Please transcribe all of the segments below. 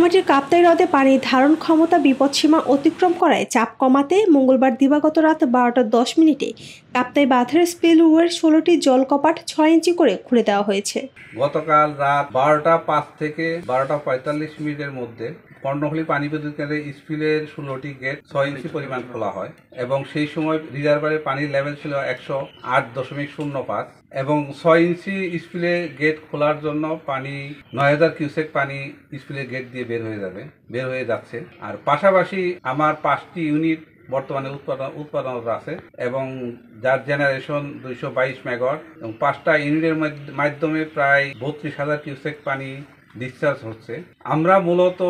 রাঙামাটির কাপ্তাই হ্রদে পানির ধারণ ক্ষমতা বিপদসীমা অতিক্রম করায় চাপ কমাতে মঙ্গলবার দিবাগত রাত 12টা 10 মিনিটে কাপ্তাই বাঁধের স্পিলওয়ের 16টি জলকপাট 6 ইঞ্চি করে খুলে দেওয়া হয়েছে। গতকাল রাত 12টা 5 থেকে 12টা 45 মিনিটের মধ্যে কর্ণফুলী পানি বিদ্যুৎ কেন্দ্রের স্পিলের 16টি গেট 6 ইঞ্চি পরিমাণ খোলা হয় এবং সেই সময় রিজার্ভারের পানির লেভেল ছিল 108.05 এবং 6 ইঞ্চি স্পিলে গেট খোলার জন্য পানি 9000 কিউসেক পানি স্পিলের গেট দিয়ে বের হয়ে যাচ্ছে। আর পাশাপাশি আমার 5টি ইউনিট বর্তমানে উৎপাদনরত আছে এবং যার জেনারেশন 222 মেগাওয়াট এবং 5টা ইউনিটের মাধ্যমে প্রায় 32,000 কিউসেক পানি ডিসচার্জ হচ্ছে। আমরা মূলত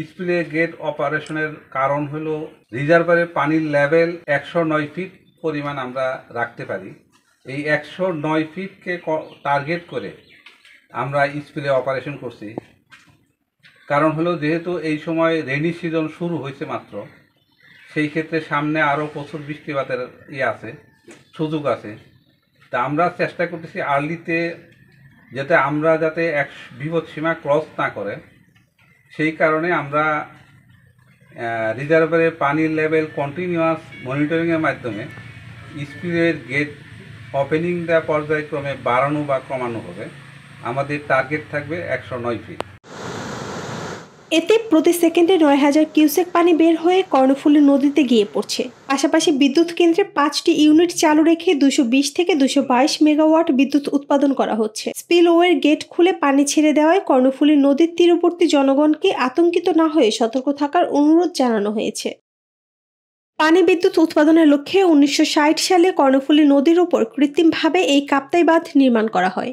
স্পিলে গেট অপারেশনের কারণ হলো রিজার্ভারের পানির লেভেল 109 ফিট পরিমাণ আমরা রাখতে পারি। এই 109 ফিটকে টার্গেট করে আমরা স্পিলে অপারেশন করছি। কারণ হলো যেহেতু এই সময় রেইনি সিজন শুরু হয়েছে মাত্র, সেই ক্ষেত্রে সামনে আরও প্রচুর বৃষ্টিপাতের সুযোগ আছে। তা আমরা চেষ্টা করতেছি আর্লিতে যাতে বিপদ সীমা ক্রস না করে, সেই কারণে আমরা রিজার্ভারের পানির লেভেল কন্টিনিউয়াস মনিটরিংয়ের মাধ্যমে স্পিলের গেট ওপেনিং দেওয়া পর্যায়ক্রমে বাড়ানো বা কমানো হবে। আমাদের টার্গেট থাকবে 109 ফিট। এতে প্রতি সেকেন্ডে 9000 কিউসেক পানি বের হয়ে কর্ণফুলী নদীতে গিয়ে পড়ছে। পাশাপাশি বিদ্যুৎ কেন্দ্রে 5টি ইউনিট চালু রেখে 220 থেকে 222 মেগাওয়াট বিদ্যুৎ উৎপাদন করা হচ্ছে। স্পিলওয়ের গেট খুলে পানি ছেড়ে দেওয়ায় কর্ণফুলী নদীর তীরবর্তী জনগণকে আতঙ্কিত না হয়ে সতর্ক থাকার অনুরোধ জানানো হয়েছে। পানি বিদ্যুৎ উৎপাদনের লক্ষ্যে 1960 সালে কর্ণফুলী নদীর উপর কৃত্রিমভাবে এই কাপ্তাই বাঁধ নির্মাণ করা হয়।